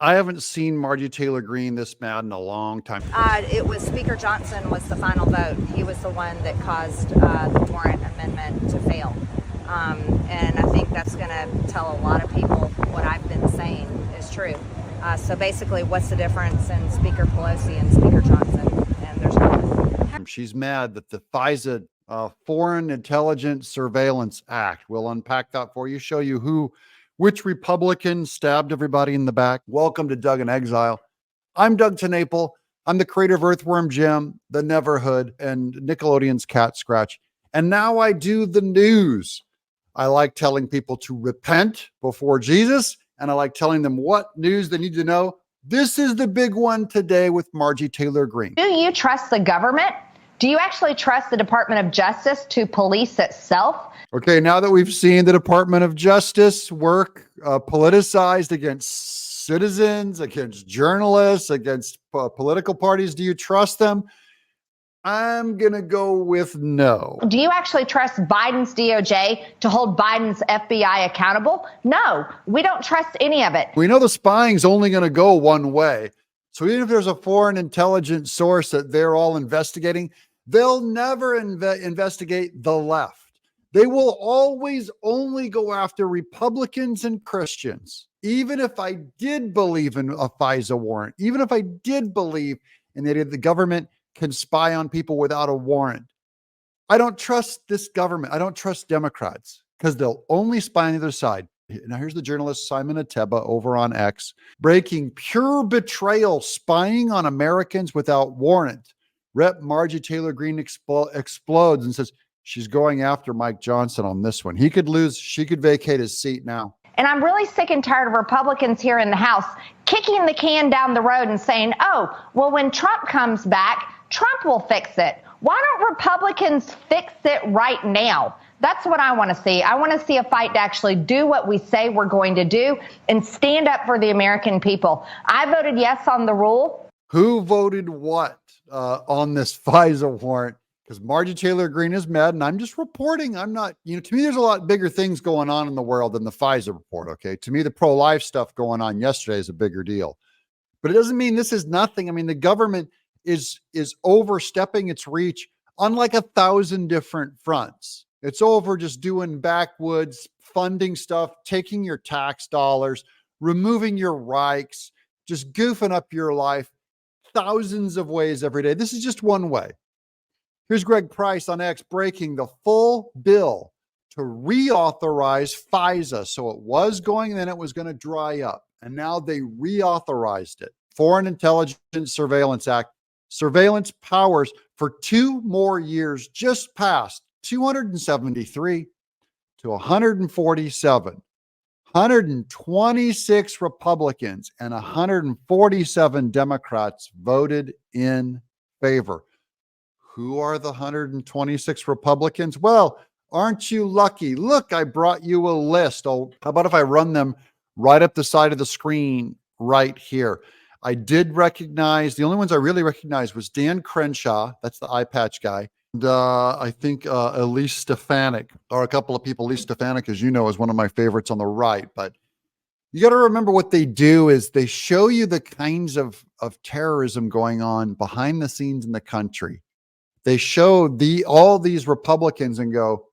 I haven't seen Marjorie Taylor Greene this mad in a long time. It was Speaker Johnson was the final vote. He was the one that caused the warrant amendment to fail. And I think that's going to tell a lot of people what I've been saying is true. So basically, what's the difference in Speaker Pelosi and Speaker Johnson? And there's none. She's mad that the FISA Foreign Intelligence Surveillance Act, we'll unpack that for you, show you which Republican stabbed everybody in the back. Welcome to Doug in Exile. I'm Doug TeNapel. I'm the creator of Earthworm Jim, The Neverhood, and Nickelodeon's Cat Scratch. And now I do the news. I like telling people to repent before Jesus, and I like telling them what news they need to know. This is the big one today with Marjorie Taylor Greene. Do you trust the government? Do you actually trust the Department of Justice to police itself? Okay, now that we've seen the Department of Justice work politicized against citizens, against journalists, against political parties, do you trust them? I'm going to go with no. Do you actually trust Biden's DOJ to hold Biden's FBI accountable? No, we don't trust any of it. We know the spying's only going to go one way. So even if there's a foreign intelligence source that they're all investigating, they'll never investigate the left. They will always only go after Republicans and Christians. Even if I did believe in a FISA warrant, even if I did believe in that the government can spy on people without a warrant, I don't trust this government. I don't trust Democrats because they'll only spy on the other side. Now, here's the journalist Simon Ateba over on X, breaking pure betrayal, spying on Americans without warrant. Rep. Marjorie Taylor Greene explodes and says she's going after Mike Johnson on this one. He could lose. She could vacate his seat now. And I'm really sick and tired of Republicans here in the House kicking the can down the road and saying, oh, well, when Trump comes back, Trump will fix it. Why don't Republicans fix it right now? That's what I want to see. I want to see a fight to actually do what we say we're going to do and stand up for the American people. I voted yes on the rule. Who voted what on this FISA warrant? Because Marjorie Taylor Greene is mad, and I'm just reporting. I'm not, to me, there's a lot bigger things going on in the world than the FISA report, okay? To me, the pro-life stuff going on yesterday is a bigger deal. But it doesn't mean this is nothing. I mean, the government is overstepping its reach on like 1,000 different fronts. It's over just doing backwoods, funding stuff, taking your tax dollars, removing your rights, just goofing up your life thousands of ways every day. This is just one way. Here's Greg Price on X breaking the full bill to reauthorize FISA. So it was going, and then it was going to dry up. And now they reauthorized it. Foreign Intelligence Surveillance Act. Surveillance powers for 2 more years just passed 273 to 147. 126 Republicans and 147 Democrats voted in favor. Who are the 126 Republicans? Well, aren't you lucky? Look, I brought you a list. Oh, how about if I run them right up the side of the screen right here? I did recognize, the only ones I really recognized was Dan Crenshaw. That's the eye patch guy. And I think Elise Stefanik, or a couple of people. Elise Stefanik, as you know, is one of my favorites on the right. But you got to remember what they do is they show you the kinds of terrorism going on behind the scenes in the country. They show all these Republicans and go,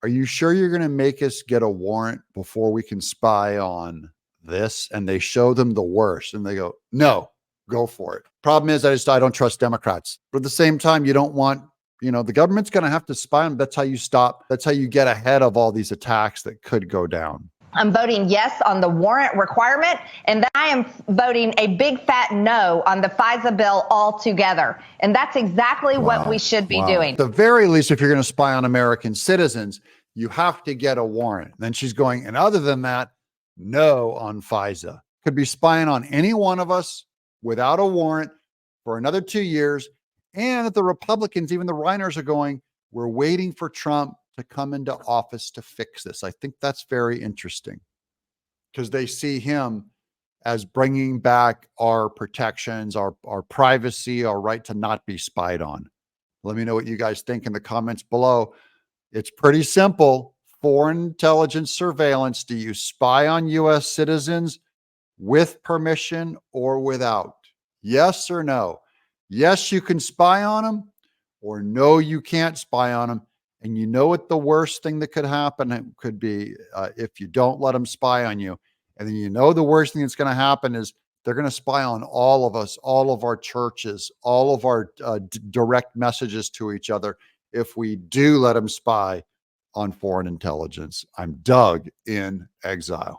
are you sure you're going to make us get a warrant before we can spy on this? And they show them the worst and they go, no, go for it. Problem is, I don't trust Democrats. But at the same time, you don't want, the government's going to have to spy on them. That's how you stop. That's how you get ahead of all these attacks that could go down. I'm voting yes on the warrant requirement, and then I am voting a big fat no on the FISA bill altogether. And that's exactly what we should be doing. At the very least, if you're going to spy on American citizens, you have to get a warrant. Then she's going, and other than that, no on FISA. Could be spying on any one of us without a warrant for another 2 years. And that the Republicans, even the Reiners, are going, we're waiting for Trump to come into office to fix this. I think that's very interesting because they see him as bringing back our protections, our privacy, our right to not be spied on. Let me know what you guys think in the comments below. It's pretty simple. Foreign intelligence surveillance. Do you spy on U.S. citizens with permission or without? Yes or no? Yes, you can spy on them, or no, you can't spy on them. And you know what the worst thing that could happen could be if you don't let them spy on you. And then you know the worst thing that's going to happen is they're going to spy on all of us, all of our churches, all of our direct messages to each other if we do let them spy on foreign intelligence. I'm Doug in Exile.